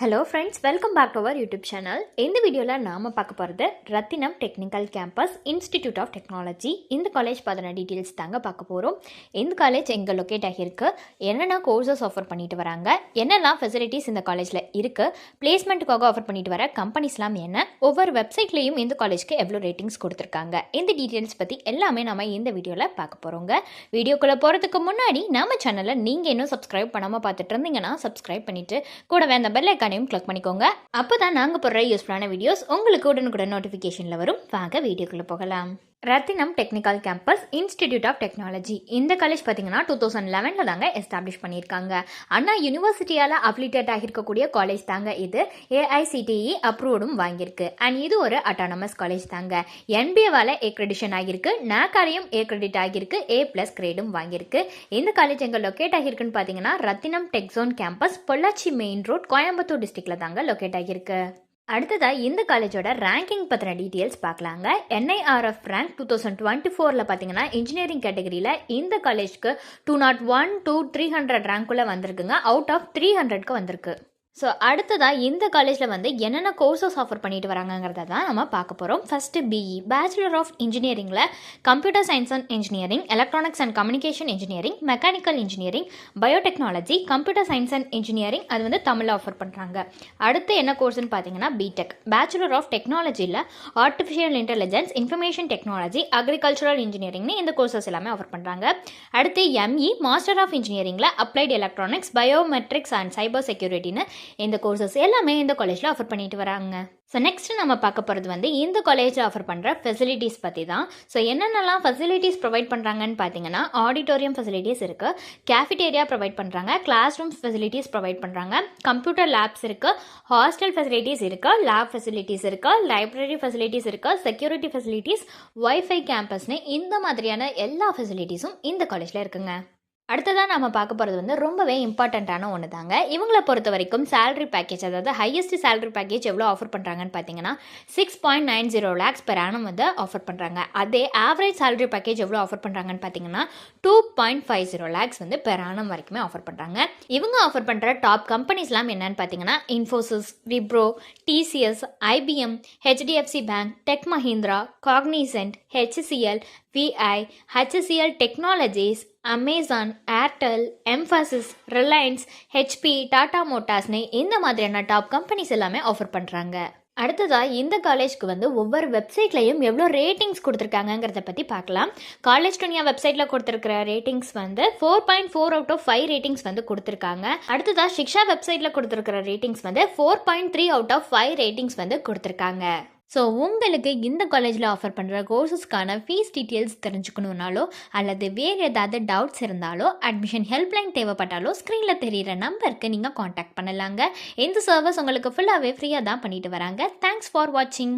Hello friends, welcome back to our YouTube channel. இந்த வீடியோவில் நாம் பார்க்க போகிறது Rathinam technical campus institute of technology. இந்த காலேஜ் பற்றின டீட்டெயில்ஸ் தாங்க பார்க்க போகிறோம். இந்த காலேஜ் எங்கே லொக்கேட் ஆகியிருக்கு, என்னென்ன கோர்சஸ் ஆஃபர் பண்ணிட்டு வராங்க, என்னெல்லாம் ஃபெசிலிட்டிஸ் இந்த காலேஜில் இருக்குது, பிளேஸ்மெண்ட்டுக்காக ஆஃபர் பண்ணிட்டு வர கம்பெனிஸ்லாம் என்ன, ஒவ்வொரு வெப்சைட்லேயும் இந்த காலேஜ்க்கு எவ்வளோ ரேட்டிங்ஸ் கொடுத்துருக்காங்க, இந்த டீட்டெயில்ஸ் பற்றி எல்லாமே நம்ம இந்த வீடியோவில் பார்க்க போகிறோங்க. வீடியோக்குள்ளே போகிறதுக்கு முன்னாடி நம்ம சேனலை நீங்கள் இன்னும் சப்ஸ்கிரைப் பண்ணாமல் பார்த்துட்டு இருந்தீங்கன்னா சப்ஸ்கிரைப் பண்ணிவிட்டு கூடவே அந்த பெல் ஐக்கானையும் கிளிக் பண்ணிக்கோங்க. அப்பதான் நாங்க போடுற யூஸ்ஃபுல்லான வீடியோஸ் உங்களுக்கு உடனுக்குடன் நோட்டிபிகேஷன்ல வரும். வாங்க வீடியோக்குள்ள போகலாம். Rathinam technical campus institute of technology. இந்த காலேஜ் பார்த்தீங்கன்னா 2011 தாங்க எஸ்டாப்ளிஷ் பண்ணியிருக்காங்க. அண்ணா யூனிவர்சிட்டியால் அப்ளிகேட் ஆகியிருக்கக்கூடிய காலேஜ் தாங்க இது. ஏஐசிடிஇ அப்ரூவ்டும் வாங்கியிருக்கு. அண்ட் இது ஒரு அட்டானமஸ் காலேஜ் தாங்க. என்பிஏவால் ஏக்ரெடிஷன் ஆகியிருக்கு, நாக்காலையும் ஏக்ரெடிட் ஆகியிருக்கு, A+ கிரேடும் வாங்கியிருக்கு. இந்த காலேஜ் எங்கே லொக்கேட் ஆகியிருக்குன்னு பார்த்தீங்கன்னா Rathinam Techzone campus, Pollachi main road, Coimbatore டிஸ்ட்ரிக்ட்ல தாங்க லொக்கேட் ஆகியிருக்கு. அடுத்ததாக இந்த காலேஜோட ரேங்கிங் பற்றின டீட்டெயில்ஸ் பார்க்கலாங்க. NIRF ரேங்க் 2024 பார்த்தீங்கன்னா இன்ஜினியரிங் கேட்டகரியில் இந்த காலேஜ்க்கு 201 to 300 ரேங்க்குள்ளே வந்திருக்குங்க. அவுட் ஆஃப் 300க்கு வந்திருக்கு. ஸோ அடுத்ததாக இந்த காலேஜில் என்னென்ன கோர்சஸ் ஆஃபர் பண்ணிட்டு வராங்கிறத தான் நம்ம பார்க்க போகிறோம். ஃபஸ்ட்டு BE பேச்சுலர் ஆஃப் இன்ஜினியரிங்கில் computer science and engineering, electronics and communication engineering, mechanical engineering, biotechnology, computer science and engineering அது தமிழில் ஆஃபர் பண்ணுறாங்க. அடுத்து என்ன கோர்ஸ்னு பார்த்தீங்கன்னா BTech பேச்சுலர் ஆஃப் டெக்னாலஜியில் artificial intelligence, information technology, agricultural இன்ஜினியரிங்னு இந்த கோர்சஸ் எல்லாமே ஆஃபர் பண்ணுறாங்க. அடுத்து ME மாஸ்டர் ஆஃப் இன்ஜினியரிங்கில் applied electronics, biometrics and cyber செக்யூரிட்டின்னு இந்த கோர்சஸ் எல்லாமே இந்த காலேஜில் ஆஃபர் பண்ணிட்டு வராங்க. ஸோ நெக்ஸ்ட் நம்ம பார்க்க போகிறது இந்த காலேஜில் ஆஃபர் பண்ணுற ஃபெசிலிட்டிஸ் பற்றி தான். ஸோ என்னென்னலாம் ஃபெசிலிட்டிஸ் ப்ரொவைட் பண்ணுறாங்கன்னு பார்த்தீங்கன்னா ஆடிட்டோரியம் ஃபெசிலிட்டிஸ் இருக்குது, கேஃபிடேரியா ப்ரொவைட் பண்ணுறாங்க, கிளாஸ் ரூம் ஃபெசிலிட்டிஸ் ப்ரொவைட் பண்ணுறாங்க, கம்ப்யூட்டர் லேப்ஸ் இருக்குது, ஹாஸ்டல் ஃபெசிலிட்டிஸ் இருக்குது, லேப் ஃபெசிலிட்டிஸ் இருக்குது, லைப்ரரி ஃபெசிலிட்டிஸ் இருக்குது, செக்யூரிட்டி ஃபெசிலிட்டிஸ், வைஃபை கேம்பஸ்னு இந்த மாதிரியான எல்லா ஃபெசிலிட்டிஸும் இந்த காலேஜில் இருக்குங்க. அடுத்ததான் நம்ம பார்க்க போகிறது ரொம்பவே இம்பார்ட்டண்ட்டான ஒன்று தாங்க. இவங்களை பொறுத்த வரைக்கும் சேலரி பேக்கேஜ், அதாவது ஹையஸ்ட் சேலரி பேக்கேஜ் எவ்வளோ ஆஃபர் பண்ணுறாங்கன்னு பார்த்தீங்கன்னா 6.90 lakhs per annum ஆஃபர் பண்ணுறாங்க. அதே ஆவரேஜ் சேலரி பேக்கேஜ் எவ்வளோ ஆஃபர் பண்ணுறாங்கன்னு பார்த்தீங்கன்னா 2.50 lakhs per annum வரைக்குமே ஆஃபர் பண்ணுறாங்க. இவங்க ஆஃபர் பண்ணுற டாப் கம்பெனிஸ்லாம் என்னன்னு பார்த்தீங்கன்னா Infosys, Wipro, TCS, IBM, HDFC bank, tech Mahindra, Cognizant, HCL, VI, HCL டெக்னாலஜிஸ், அமேசான், ஏர்டெல், எம்ஃபாசிஸ், ரிலையன்ஸ், HP, டாடா மோட்டார்ஸ்னு இந்த மாதிரியான டாப் கம்பெனிஸ் எல்லாமே ஆஃபர் பண்ணுறாங்க. அடுத்ததாக இந்த காலேஜ்க்கு ஒவ்வொரு வெப்சைட்லையும் எவ்வளோ ரேட்டிங்ஸ் கொடுத்துருக்காங்கிறத பற்றி பார்க்கலாம். காலேஜ் துனியா வெப்சைட்டில் கொடுத்துருக்கிற ரேட்டிங்ஸ் 4.4 out of 5 ரேட்டிங்ஸ் கொடுத்துருக்காங்க. அடுத்ததாக சிக்ஷா வெப்சைட்டில் கொடுத்துருக்கிற ரேட்டிங்ஸ் 4.3 out of 5 ரேட்டிங்ஸ் கொடுத்துருக்காங்க. ஸோ உங்களுக்கு இந்த காலேஜில் ஆஃபர் பண்ணுற கோர்சஸ்க்கான ஃபீஸ் டீட்டெயில்ஸ் தெரிஞ்சுக்கணுன்னாலோ அல்லது வேறு ஏதாவது டவுட்ஸ் இருந்தாலோ அட்மிஷன் ஹெல்ப்லைன் தேவைப்பட்டாலோ ஸ்க்ரீனில் தெரிகிற நம்பருக்கு நீங்கள் காண்டாக்ட் பண்ணலாங்க. இந்த சர்வீஸ் உங்களுக்கு ஃபுல்லாகவே ஃப்ரீயாக தான் பண்ணிட்டு வராங்க. தேங்க்ஸ் ஃபார் வாட்சிங்.